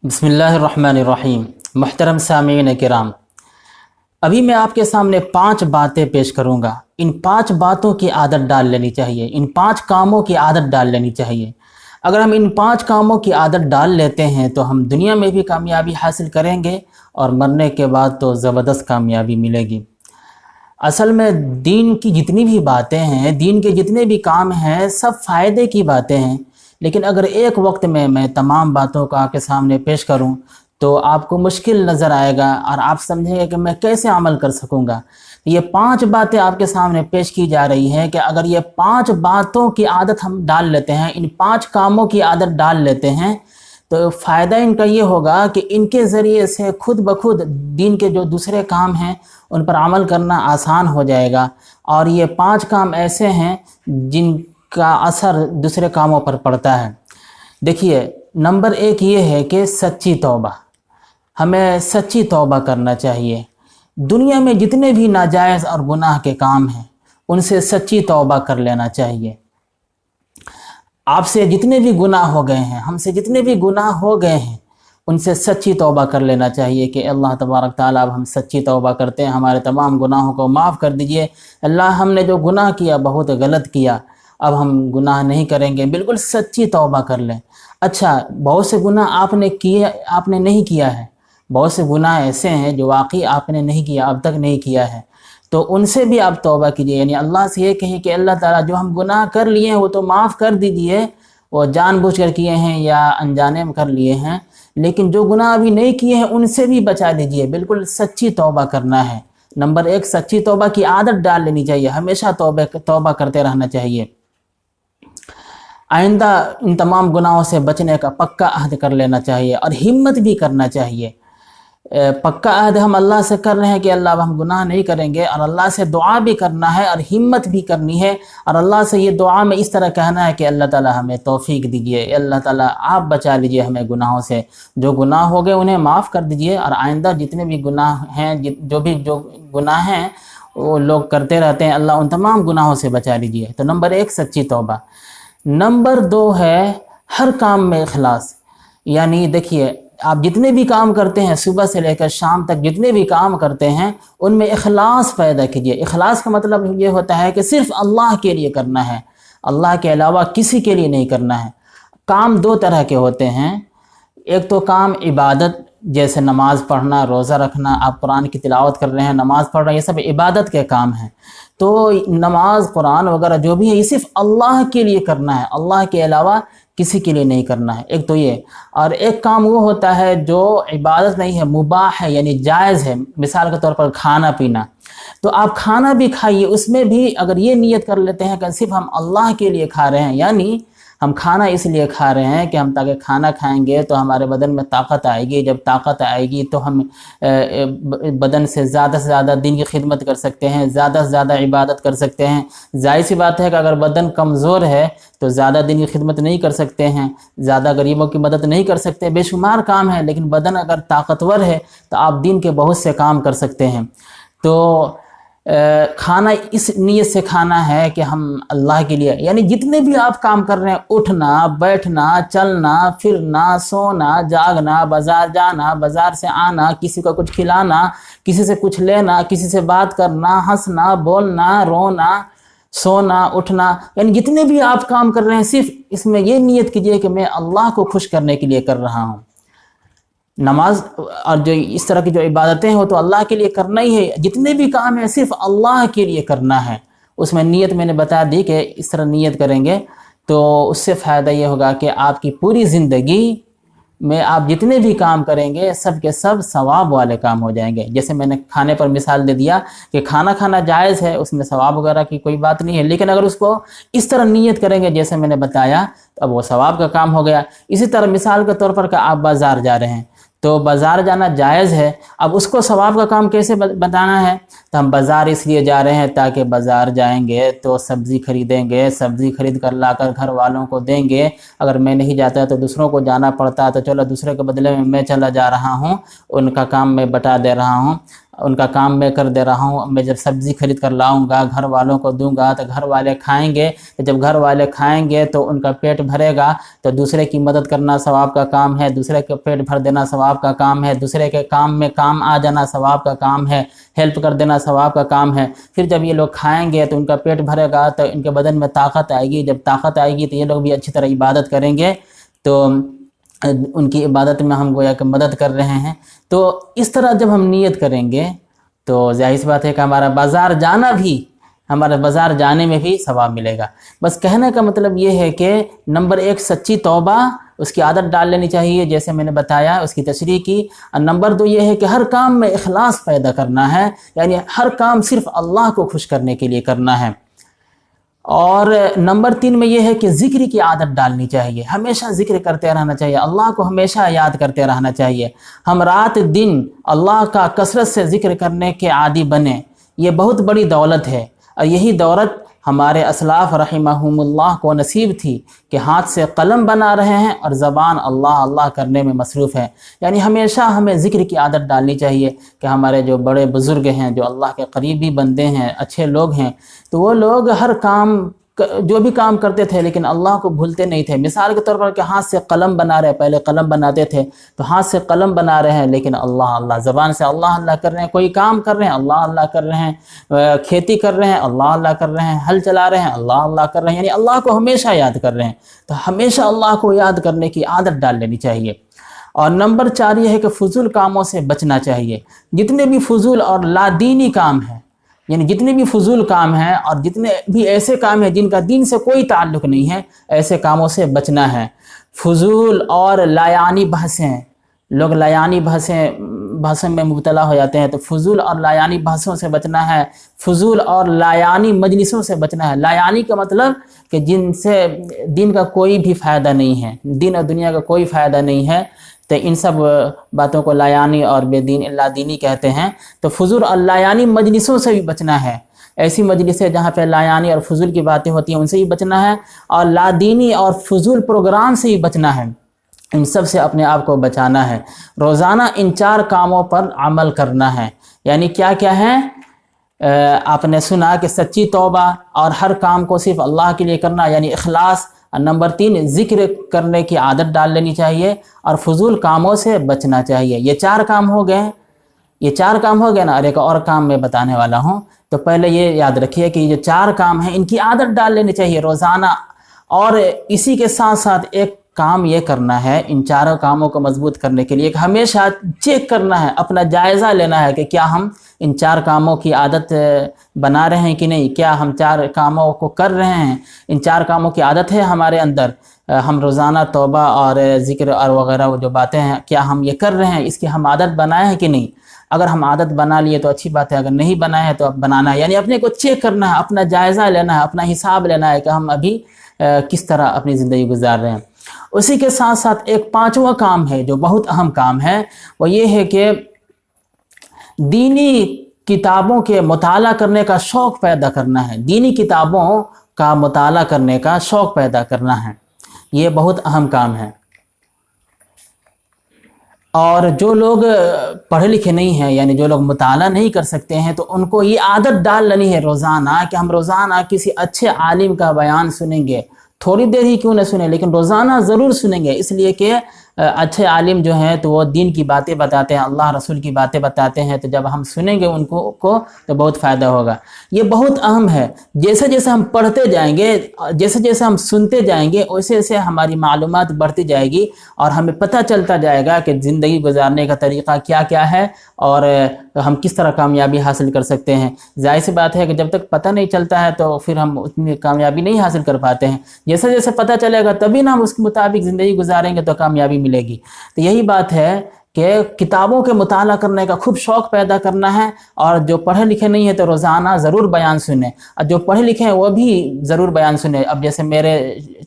بسم اللہ الرحمن الرحیم۔ محترم سامعین کرام، ابھی میں آپ کے سامنے 5 باتیں پیش کروں گا۔ ان 5 باتوں کی عادت ڈال لینی چاہیے، ان 5 کاموں کی عادت ڈال لینی چاہیے۔ اگر ہم ان 5 کاموں کی عادت ڈال لیتے ہیں تو ہم دنیا میں بھی کامیابی حاصل کریں گے اور مرنے کے بعد تو زبردست کامیابی ملے گی۔ اصل میں دین کی جتنی بھی باتیں ہیں، دین کے جتنے بھی کام ہیں، سب فائدے کی باتیں ہیں، لیکن اگر ایک وقت میں تمام باتوں کو آپ کے سامنے پیش کروں تو آپ کو مشکل نظر آئے گا اور آپ سمجھیں گے کہ میں کیسے عمل کر سکوں گا۔ یہ 5 باتیں آپ کے سامنے پیش کی جا رہی ہیں کہ اگر یہ 5 باتوں کی عادت ہم ڈال لیتے ہیں، ان 5 کاموں کی عادت ڈال لیتے ہیں، تو فائدہ ان کا یہ ہوگا کہ ان کے ذریعے سے خود بخود دین کے جو دوسرے کام ہیں ان پر عمل کرنا آسان ہو جائے گا، اور یہ 5 کام ایسے ہیں جن کا اثر دوسرے کاموں پر پڑتا ہے۔ دیکھیے، نمبر 1 یہ ہے کہ سچی توبہ۔ ہمیں سچی توبہ کرنا چاہیے۔ دنیا میں جتنے بھی ناجائز اور گناہ کے کام ہیں ان سے سچی توبہ کر لینا چاہیے۔ آپ سے جتنے بھی گناہ ہو گئے ہیں، ہم سے جتنے بھی گناہ ہو گئے ہیں، ان سے سچی توبہ کر لینا چاہیے کہ اللہ تبارک تعالیٰ اب ہم سچی توبہ کرتے ہیں، ہمارے تمام گناہوں کو معاف کر دیجئے۔ اللہ، ہم نے جو گناہ کیا بہت غلط کیا، اب ہم گناہ نہیں کریں گے۔ بالکل سچی توبہ کر لیں۔ اچھا، بہت سے گناہ آپ نے نہیں کیا ہے، بہت سے گناہ ایسے ہیں جو واقعی آپ نے نہیں کیا، اب تک نہیں کیا ہے، تو ان سے بھی آپ توبہ کیجئے۔ یعنی اللہ سے یہ کہیں کہ اللہ تعالیٰ جو ہم گناہ کر لیے ہیں وہ تو معاف کر دیجئے، وہ جان بوجھ کر کیے ہیں یا انجانے میں کر لیے ہیں، لیکن جو گناہ ابھی نہیں کیے ہیں ان سے بھی بچا لیجئے۔ بالکل سچی توبہ کرنا ہے۔ نمبر 1، سچی توبہ کی عادت ڈال لینی چاہیے، ہمیشہ توبہ کرتے رہنا چاہیے۔ آئندہ ان تمام گناہوں سے بچنے کا پکا عہد کر لینا چاہیے اور ہمت بھی کرنا چاہیے۔ پکا عہد ہم اللہ سے کر رہے ہیں کہ اللہ اب ہم گناہ نہیں کریں گے، اور اللہ سے دعا بھی کرنا ہے اور ہمت بھی کرنی ہے، اور اللہ سے یہ دعا میں اس طرح کہنا ہے کہ اللہ تعالیٰ ہمیں توفیق دیجئے، اللہ تعالیٰ آپ بچا لیجئے ہمیں گناہوں سے، جو گناہ ہو گئے انہیں معاف کر دیجئے، اور آئندہ جتنے بھی گناہ ہیں، جو گناہ ہیں وہ لوگ کرتے رہتے ہیں، اللہ ان تمام گناہوں سے بچا لیجئے۔ تو نمبر 1 سچی توبہ۔ نمبر 2 ہے ہر کام میں اخلاص۔ یعنی دیکھیے، آپ جتنے بھی کام کرتے ہیں، صبح سے لے کر شام تک جتنے بھی کام کرتے ہیں، ان میں اخلاص پیدا کیجئے۔ اخلاص کا مطلب یہ ہوتا ہے کہ صرف اللہ کے لیے کرنا ہے، اللہ کے علاوہ کسی کے لیے نہیں کرنا ہے۔ کام 2 طرح کے ہوتے ہیں۔ ایک تو کام عبادت، جیسے نماز پڑھنا، روزہ رکھنا، آپ قرآن کی تلاوت کر رہے ہیں، نماز پڑھ رہے ہیں، یہ سب عبادت کے کام ہیں۔ تو نماز، قرآن وغیرہ جو بھی ہے یہ صرف اللہ کے لیے کرنا ہے، اللہ کے علاوہ کسی کے لیے نہیں کرنا ہے۔ ایک تو یہ، اور ایک کام وہ ہوتا ہے جو عبادت نہیں ہے، مباح ہے، یعنی جائز ہے۔ مثال کے طور پر کھانا پینا، تو آپ کھانا بھی کھائیے، اس میں بھی اگر یہ نیت کر لیتے ہیں کہ صرف ہم اللہ کے لیے کھا رہے ہیں، یعنی ہم کھانا اس لیے کھا رہے ہیں کہ ہم تاکہ کھانا کھائیں گے تو ہمارے بدن میں طاقت آئے گی، جب طاقت آئے گی تو ہم بدن سے زیادہ دین کی خدمت کر سکتے ہیں، زیادہ سے زیادہ عبادت کر سکتے ہیں۔ ظاہر سی بات ہے کہ اگر بدن کمزور ہے تو زیادہ دین کی خدمت نہیں کر سکتے ہیں، زیادہ غریبوں کی مدد نہیں کر سکتے، بے شمار کام ہیں، لیکن بدن اگر طاقتور ہے تو آپ دین کے بہت سے کام کر سکتے ہیں۔ تو کھانا اس نیت سے کھانا ہے کہ ہم اللہ کے لیے، یعنی جتنے بھی آپ کام کر رہے ہیں، اٹھنا، بیٹھنا، چلنا، پھرنا، سونا، جاگنا، بازار جانا، بازار سے آنا، کسی کو کچھ کھلانا، کسی سے کچھ لینا، کسی سے بات کرنا، ہنسنا، بولنا، رونا، سونا، اٹھنا، یعنی جتنے بھی آپ کام کر رہے ہیں صرف اس میں یہ نیت کیجئے کہ میں اللہ کو خوش کرنے کے لیے کر رہا ہوں۔ نماز اور جو اس طرح کی جو عبادتیں ہیں وہ تو اللہ کے لیے کرنا ہی ہے، جتنے بھی کام ہیں صرف اللہ کے لیے کرنا ہے۔ اس میں نیت میں نے بتا دی کہ اس طرح نیت کریں گے تو اس سے فائدہ یہ ہوگا کہ آپ کی پوری زندگی میں آپ جتنے بھی کام کریں گے سب کے سب ثواب والے کام ہو جائیں گے۔ جیسے میں نے کھانے پر مثال دے دیا کہ کھانا کھانا جائز ہے، اس میں ثواب وغیرہ کی کوئی بات نہیں ہے، لیکن اگر اس کو اس طرح نیت کریں گے جیسے میں نے بتایا تو اب وہ ثواب کا کام ہو گیا۔ اسی طرح مثال کے طور پر کہ آپ بازار جا رہے ہیں تو بازار جانا جائز ہے، اب اس کو ثواب کا کام کیسے بتانا ہے؟ تو ہم بازار اس لیے جا رہے ہیں تاکہ بازار جائیں گے تو سبزی خریدیں گے، سبزی خرید کر لا کر گھر والوں کو دیں گے، اگر میں نہیں جاتا تو دوسروں کو جانا پڑتا تو چلو دوسرے کے بدلے میں چلا جا رہا ہوں، ان کا کام میں بتا دے رہا ہوں، ان کا کام میں کر دے رہا ہوں. میں جب سبزی خرید کر لاؤں گا گھر والوں کو دوں گا تو گھر والے کھائیں گے. جب گھر والے کھائیں گے تو ان کا پیٹ بھرے گا, تو دوسرے کی مدد کرنا ثواب کا کام ہے, دوسرے کے پیٹ بھر دینا ثواب کا کام ہے, دوسرے کے کام میں کام آ جانا ثواب کا کام ہے, ہیلپ کر دینا ثواب کا کام ہے. پھر جب یہ لوگ کھائیں گے تو ان کا پیٹ بھرے گا تو ان کے بدن میں طاقت آئے گی. جب طاقت آئے گی تو یہ لوگ بھی اچھی طرح عبادت کریں گے, تو ان کی عبادت میں ہم گویا کہ مدد کر رہے ہیں. تو اس طرح جب ہم نیت کریں گے تو ظاہر سی بات ہے کہ ہمارا بازار جانا بھی, ہمارے بازار جانے میں بھی ثواب ملے گا. بس کہنے کا مطلب یہ ہے کہ نمبر 1 سچی توبہ, اس کی عادت ڈال لینی چاہیے جیسے میں نے بتایا, اس کی تشریح کی. اور نمبر 2 یہ ہے کہ ہر کام میں اخلاص پیدا کرنا ہے, یعنی ہر کام صرف اللہ کو خوش کرنے کے لیے کرنا ہے. اور نمبر 3 میں یہ ہے کہ ذکر کی عادت ڈالنی چاہیے, ہمیشہ ذکر کرتے رہنا چاہیے, اللہ کو ہمیشہ یاد کرتے رہنا چاہیے. ہم رات دن اللہ کا کثرت سے ذکر کرنے کے عادی بنیں, یہ بہت بڑی دولت ہے. اور یہی دولت ہمارے اسلاف رحمہم اللہ کو نصیب تھی کہ ہاتھ سے قلم بنا رہے ہیں اور زبان اللہ اللہ کرنے میں مصروف ہے. یعنی ہمیشہ ہمیں ذکر کی عادت ڈالنی چاہیے کہ ہمارے جو بڑے بزرگ ہیں, جو اللہ کے قریبی بندے ہیں, اچھے لوگ ہیں, تو وہ لوگ ہر کام جو بھی کام کرتے تھے لیکن اللہ کو بھولتے نہیں تھے. مثال کے طور پر کہ ہاتھ سے قلم بنا رہے, پہلے قلم بناتے تھے تو ہاتھ سے قلم بنا رہے ہیں لیکن اللہ اللہ, زبان سے اللہ اللہ کر رہے ہیں, کوئی کام کر رہے ہیں اللہ اللہ کر رہے ہیں, کھیتی کر رہے ہیں اللہ اللہ کر رہے ہیں, ہل چلا رہے ہیں اللہ اللہ کر رہے ہیں, یعنی اللہ کو ہمیشہ یاد کر رہے ہیں. تو ہمیشہ اللہ کو یاد کرنے کی عادت ڈال لینی چاہیے. اور نمبر 4 یہ ہے کہ فضول کاموں سے بچنا چاہیے. جتنے بھی فضول اور لادینی کام ہیں, یعنی جتنے بھی فضول کام ہیں اور جتنے بھی ایسے کام ہیں جن کا دین سے کوئی تعلق نہیں ہے, ایسے کاموں سے بچنا ہے. فضول اور لایانی بحثیں, لوگ لایانی بحثوں میں مبتلا ہو جاتے ہیں, تو فضول اور لایانی بحثوں سے بچنا ہے. فضول اور لایانی مجلسوں سے بچنا ہے. لایانی کا مطلب کہ جن سے دین کا کوئی بھی فائدہ نہیں ہے, دین اور دنیا کا کوئی فائدہ نہیں ہے, تو ان سب باتوں کو لایانی اور بے دین لا دینی کہتے ہیں. تو فضول اور لایانی مجلسوں سے بھی بچنا ہے. ایسی مجلسیں جہاں پہ لایانی اور فضول کی باتیں ہوتی ہیں ان سے بھی بچنا ہے, اور لا دینی اور فضول پروگرام سے بھی بچنا ہے. ان سب سے اپنے آپ کو بچانا ہے. روزانہ ان 4 کاموں پر عمل کرنا ہے. یعنی کیا کیا ہے؟ آپ نے سنا کہ سچی توبہ اور ہر کام کو صرف اللہ کے لیے کرنا, یعنی اخلاص. نمبر 3 ذکر کرنے کی عادت ڈال لینی چاہیے, اور فضول کاموں سے بچنا چاہیے. یہ 4 کام ہو گئے, یہ 4 کام ہو گئے نا. اور ایک اور کام میں بتانے والا ہوں, تو پہلے یہ یاد رکھیے کہ یہ جو 4 کام ہیں ان کی عادت ڈال لینی چاہیے روزانہ. اور اسی کے ساتھ ساتھ ایک کام یہ کرنا ہے ان 4 کاموں کو مضبوط کرنے کے لیے کہ ہمیشہ چیک کرنا ہے, اپنا جائزہ لینا ہے کہ کیا ہم ان 4 کاموں کی عادت بنا رہے ہیں کہ نہیں, کیا ہم 4 کاموں کو کر رہے ہیں, ان 4 کاموں کی عادت ہے ہمارے اندر, ہم روزانہ توبہ اور ذکر اور وغیرہ وہ جو باتیں ہیں کیا ہم یہ کر رہے ہیں, اس کی ہم عادت بنائے ہیں کہ نہیں. اگر ہم عادت بنا لیے تو اچھی بات ہے, اگر نہیں بنائے ہیں تو اب بنانا ہے. یعنی اپنے کو چیک کرنا ہے, اپنا جائزہ لینا ہے, اپنا حساب لینا ہے کہ ہم ابھی کس طرح اپنی زندگی گزار رہے ہیں. اسی کے ساتھ ساتھ ایک 5واں کام ہے جو بہت اہم کام ہے, وہ یہ ہے کہ دینی کتابوں کے مطالعہ کرنے کا شوق پیدا کرنا ہے. دینی کتابوں کا مطالعہ کرنے کا شوق پیدا کرنا ہے, یہ بہت اہم کام ہے. اور جو لوگ پڑھے لکھے نہیں ہیں, یعنی جو لوگ مطالعہ نہیں کر سکتے ہیں, تو ان کو یہ عادت ڈال لینی ہے روزانہ کہ ہم روزانہ کسی اچھے عالم کا بیان سنیں گے. تھوڑی دیر ہی کیوں نہ سنیں, لیکن روزانہ ضرور سنیں گے, اس لیے کہ اچھے عالم جو ہیں تو وہ دین کی باتیں بتاتے ہیں, اللہ رسول کی باتیں بتاتے ہیں, تو جب ہم سنیں گے ان کو تو بہت فائدہ ہوگا. یہ بہت اہم ہے. جیسے جیسے ہم پڑھتے جائیں گے, جیسے جیسے ہم سنتے جائیں گے, ویسے ویسے ہماری معلومات بڑھتی جائے گی اور ہمیں پتہ چلتا جائے گا کہ زندگی گزارنے کا طریقہ کیا کیا ہے اور ہم کس طرح کامیابی حاصل کر سکتے ہیں. ظاہر سی بات ہے کہ جب تک پتہ نہیں چلتا ہے تو پھر ہم اتنی کامیابی نہیں حاصل کر پاتے ہیں. جیسے جیسے پتہ چلے گا تبھی نہ ہم اس کے مطابق زندگی گزاریں گے تو کامیابی ملے گی. تو یہی بات ہے کہ کتابوں کے مطالعہ کرنے کا خوب شوق پیدا کرنا ہے, اور جو پڑھے لکھے نہیں ہیں تو روزانہ ضرور بیان سنیں, اور جو پڑھے لکھے ہیں وہ بھی ضرور بیان سنیں. اب جیسے میرے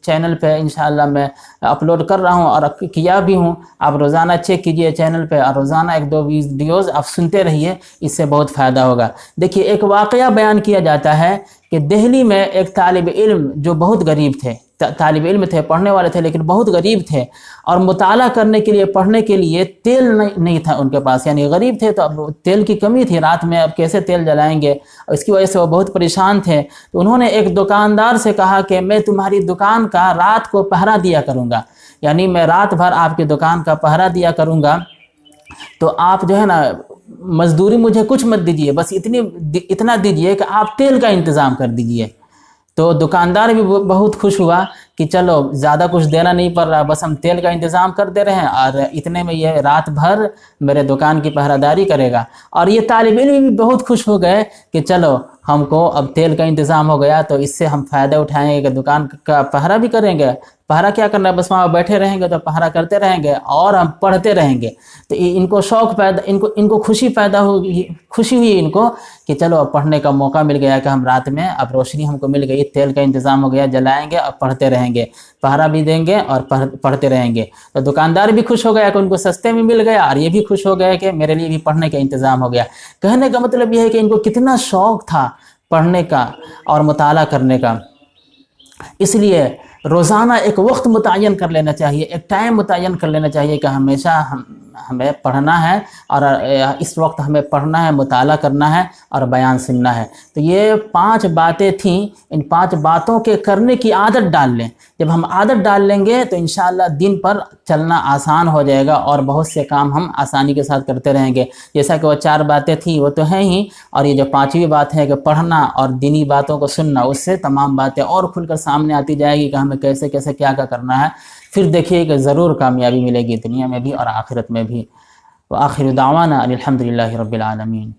چینل پہ انشاءاللہ میں اپلوڈ کر رہا ہوں اور کیا بھی ہوں, آپ روزانہ چیک کیجئے چینل پہ, اور روزانہ 1-2 ویڈیوز آپ سنتے رہیے, اس سے بہت فائدہ ہوگا. دیکھیے ایک واقعہ بیان کیا جاتا ہے کہ دہلی میں ایک طالب علم جو بہت غریب تھے، طالب علم تھے، پڑھنے والے تھے لیکن بہت غریب تھے، اور مطالعہ کرنے کے لیے، پڑھنے کے لیے تیل نہیں تھا ان کے پاس، یعنی غریب تھے تو اب تیل کی کمی تھی، رات میں اب کیسے تیل جلائیں گے، اس کی وجہ سے وہ بہت پریشان تھے۔ تو انہوں نے ایک دکاندار سے کہا کہ میں تمہاری دکان کا رات کو پہرا دیا کروں گا، یعنی میں رات بھر آپ کی دکان کا پہرا دیا کروں گا، تو آپ جو ہے نا مزدوری مجھے کچھ مت دیجیے، بس اتنا دیجیے کہ آپ تیل کا انتظام کر دیجیے۔ تو دکاندار بھی بہت خوش ہوا کہ چلو زیادہ کچھ دینا نہیں پڑ رہا، بس ہم تیل کا انتظام کر دے رہے ہیں اور اتنے میں یہ رات بھر میرے دکان کی پہرہ داری کرے گا۔ اور یہ طالب علم بھی بہت خوش ہو گئے کہ چلو ہم کو اب تیل کا انتظام ہو گیا تو اس سے ہم فائدہ اٹھائیں گے کہ دکان کا پہرہ بھی کریں گے۔ پہرا کیا کرنا ہے، بس وہاں بیٹھے رہیں گے تو پہرا کرتے رہیں گے اور ہم پڑھتے رہیں گے۔ تو ان کو شوق پیدا، ان کو خوشی پیدا ہوگی، خوشی ہوئی ان کو کہ چلو اب پڑھنے کا موقع مل گیا کہ ہم رات میں اب روشنی ہم کو مل گئی، تیل کا انتظام ہو گیا، جلائیں گے اور پڑھتے رہیں گے، پہرا بھی دیں گے اور پڑھتے رہیں گے۔ تو دکاندار بھی خوش ہو گیا کہ ان کو سستے میں مل گیا، اور یہ بھی خوش ہو گیا کہ میرے لیے بھی پڑھنے کا انتظام ہو گیا۔ کہنے کا مطلب یہ ہے کہ ان کو کتنا شوق تھا پڑھنے کا اور مطالعہ کرنے کا۔ اس لیے روزانہ ایک وقت متعین کر لینا چاہیے، ایک ٹائم متعین کر لینا چاہیے کہ ہمیشہ ہمیں پڑھنا ہے، اور اس وقت ہمیں پڑھنا ہے، مطالعہ کرنا ہے اور بیان سننا ہے۔ تو یہ 5 باتیں تھیں، ان 5 باتوں کے کرنے کی عادت ڈال لیں۔ جب ہم عادت ڈال لیں گے تو انشاءاللہ دن پر چلنا آسان ہو جائے گا اور بہت سے کام ہم آسانی کے ساتھ کرتے رہیں گے۔ جیسا کہ وہ 4 باتیں تھیں وہ تو ہیں ہی، اور یہ جو 5ویں بات ہے کہ پڑھنا اور دینی باتوں کو سننا، اس سے تمام باتیں اور کھل کر سامنے آتی جائے گی کہ ہمیں کیسے کیسے کیا کرنا ہے۔ پھر دیکھیے کہ ضرور کامیابی ملے گی دنیا میں بھی اور آخرت میں بھی۔ وآخر دعوانا الحمدللہ رب العالمین۔